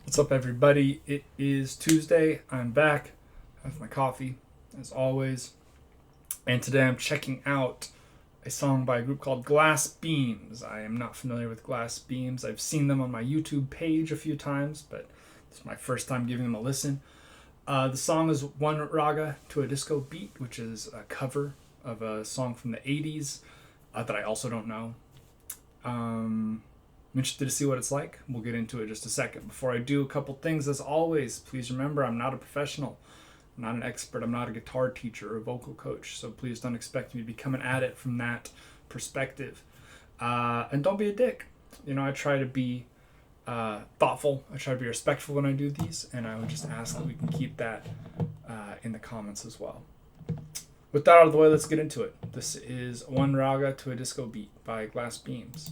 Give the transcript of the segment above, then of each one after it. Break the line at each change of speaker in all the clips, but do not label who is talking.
What's up, everybody? It is Tuesday. I'm back with my coffee, as always. And today I'm checking out a song by a group called Glass Beams. I am not familiar with Glass Beams. I've seen them on my YouTube page a few times, but this is my first time giving them a listen. The song is One Raga to a Disco Beat, which is a cover of a song from the 80s that I also don't know. I'm interested to see what it's like. We'll get into it in just a second. Before I do, a couple things. As always, please remember I'm not a professional. I'm not an expert. I'm not a guitar teacher or a vocal coach. So please don't expect me to be coming at it from that perspective. And don't be a dick. I try to be thoughtful. I try to be respectful when I do these. And I would just ask that we can keep that in the comments as well. With that out of the way, let's get into it. This is One Raga to a Disco Beat by Glass Beams.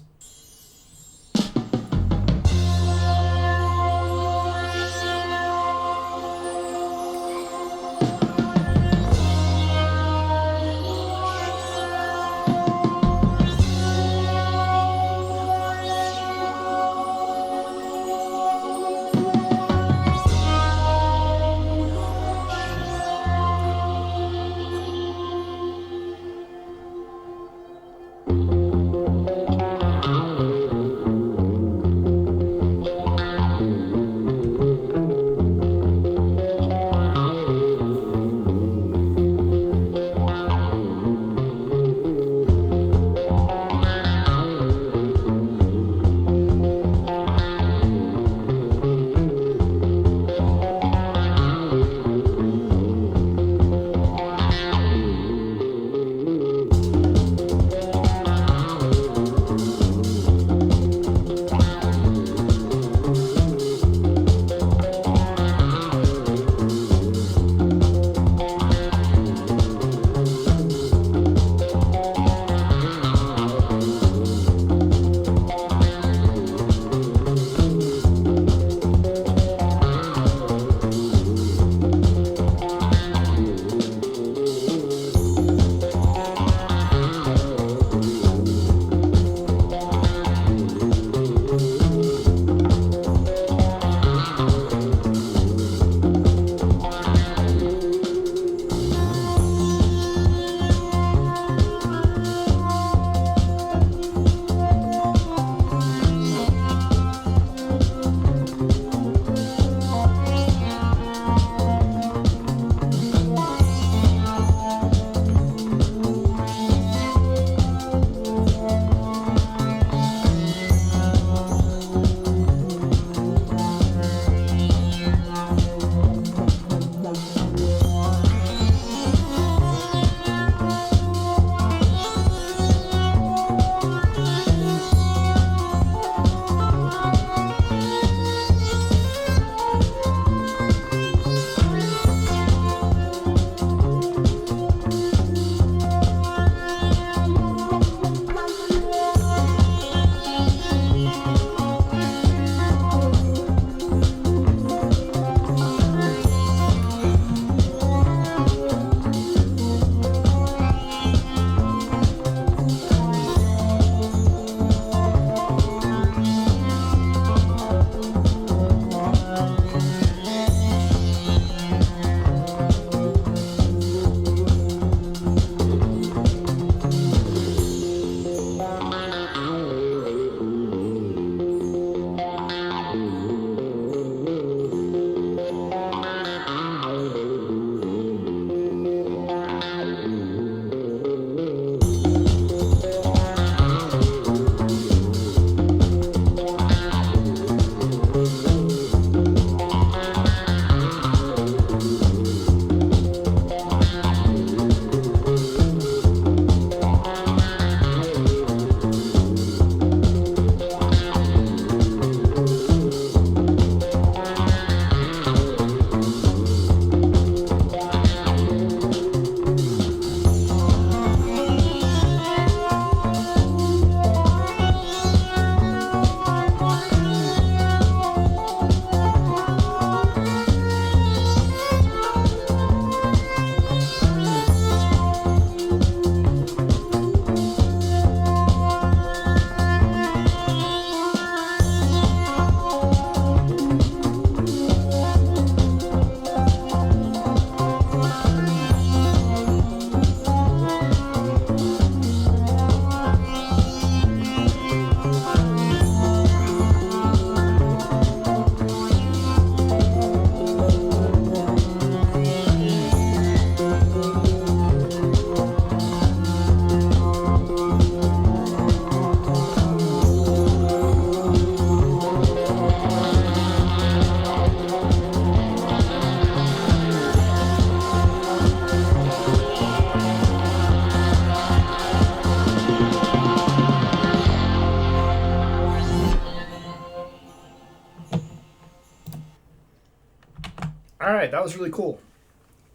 All right, that was really cool.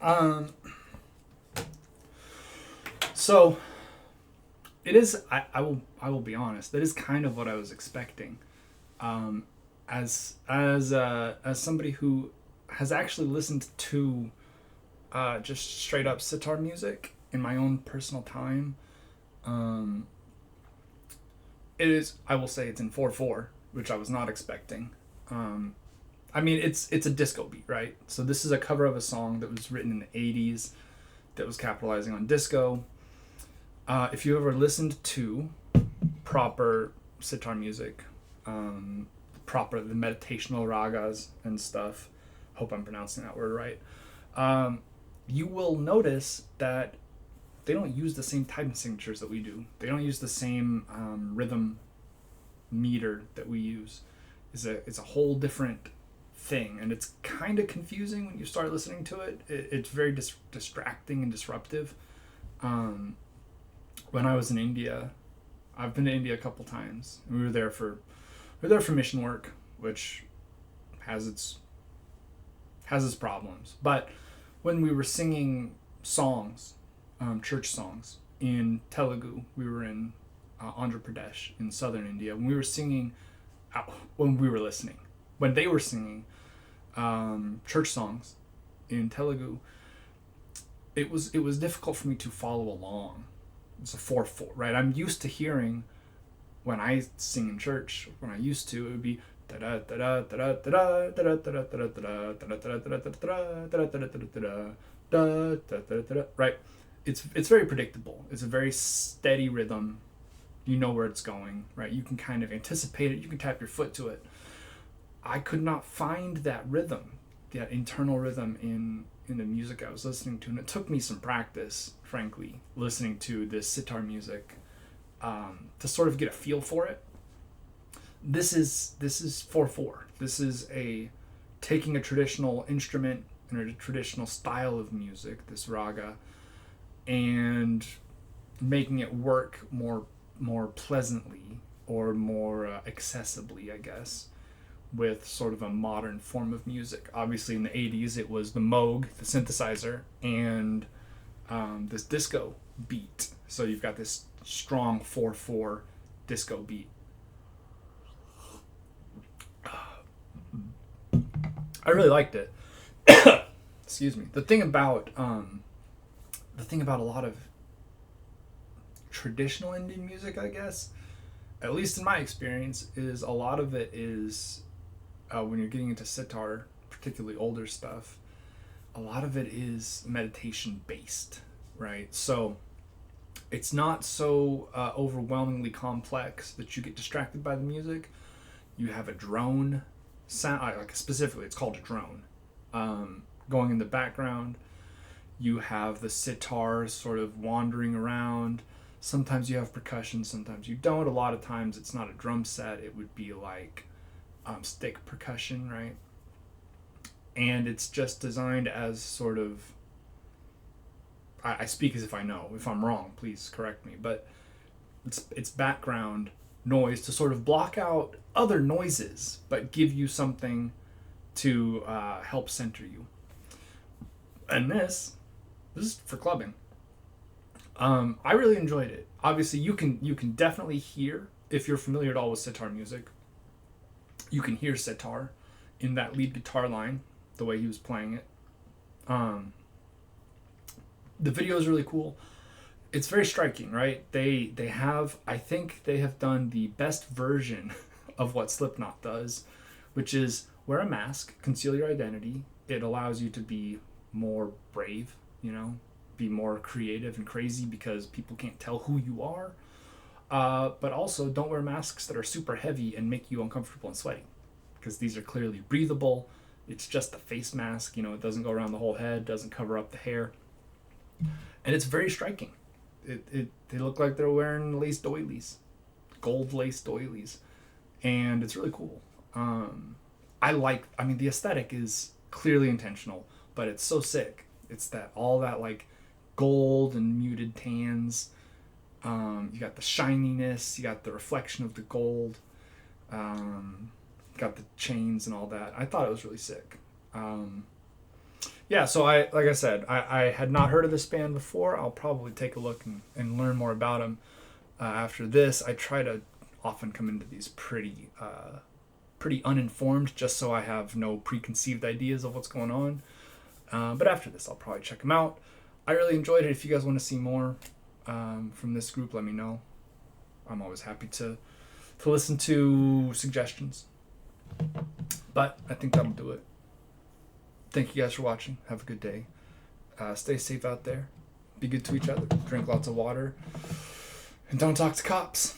Um, so it is. I will be honest. That is kind of what I was expecting. Um, as somebody who has actually listened to just straight up sitar music in my own personal time, um, it is. I will say it's in 4/4, which I was not expecting. Um, I mean, it's a disco beat, right? So this is a cover of a song that was written in the '80s that was capitalizing on disco. If you ever listened to proper sitar music, um, the meditational ragas and stuff, hope I'm pronouncing that word right, um, you will notice that they don't use the same time signatures that we do. They don't use the same rhythm meter that we use. It's a whole different thing, and it's kind of confusing when you start listening to it. It's very distracting and disruptive. Um, when I was in India, I've been to India a couple times. And we were there for mission work, which has its problems. But when we were singing songs, church songs in Telugu, we were in Andhra Pradesh in southern India. When we were singing, when we were listening, when they were singing church songs in Telugu, it was difficult for me to follow along. It's a 4/4, right? I'm used to hearing when I sing in church. When I used to, it would be right. It's very predictable. It's a very steady rhythm. You know where it's going, right? You can kind of anticipate it. You can tap your foot to it. I could not find that rhythm, that internal rhythm in the music I was listening to, and it took me some practice, frankly, listening to this sitar music to sort of get a feel for it. This is 4/4. This is a taking a traditional instrument and a traditional style of music, this raga, and making it work more pleasantly or more accessibly, I guess, with sort of a modern form of music. Obviously, in the '80s, it was the Moog, the synthesizer, and this disco beat. So you've got this strong 4/4 disco beat. I really liked it. Excuse me. The thing about a lot of traditional Indian music, I guess, at least in my experience, is a lot of it is when you're getting into sitar, particularly older stuff. A lot of it is meditation based, right? So it's not so overwhelmingly complex that you get distracted by the music. You have a drone sound, like specifically, it's called a drone, going in the background. You have the sitar sort of wandering around. Sometimes you have percussion, sometimes you don't. A lot of times it's not a drum set, it would be like stick percussion, right? And it's just designed as sort of. I speak as if I know. If I'm wrong, please correct me. But it's background noise to sort of block out other noises, but give you something to help center you. And this is for clubbing. I really enjoyed it. Obviously, you can definitely hear, if you're familiar at all with sitar music, you can hear sitar in that lead guitar line, the way he was playing it. The video is really cool. It's very striking, right? They have, I think they have done the best version of what Slipknot does, which is wear a mask, conceal your identity. It allows you to be more brave, be more creative and crazy because people can't tell who you are. But also, don't wear masks that are super heavy and make you uncomfortable and sweaty, because these are clearly breathable. It's just a face mask, it doesn't go around the whole head, doesn't cover up the hair, and it's very striking. They look like they're wearing lace doilies, gold lace doilies, and it's really cool. The aesthetic is clearly intentional, but it's so sick. It's all that like gold and muted tans. You got the shininess, you got the reflection of the gold, got the chains and all that. I thought it was really sick. yeah, so like I said, I had not heard of this band before. I'll probably take a look and learn more about them after this. I try to often come into these pretty uninformed, just so I have no preconceived ideas of what's going on. But after this, I'll probably check them out. I really enjoyed it. If you guys want to see more from this group, let me know. I'm always happy to listen to suggestions. But I think that'll do it. Thank you guys for watching. Have a good day. Stay safe out there. Be good to each other. Drink lots of water. And don't talk to cops.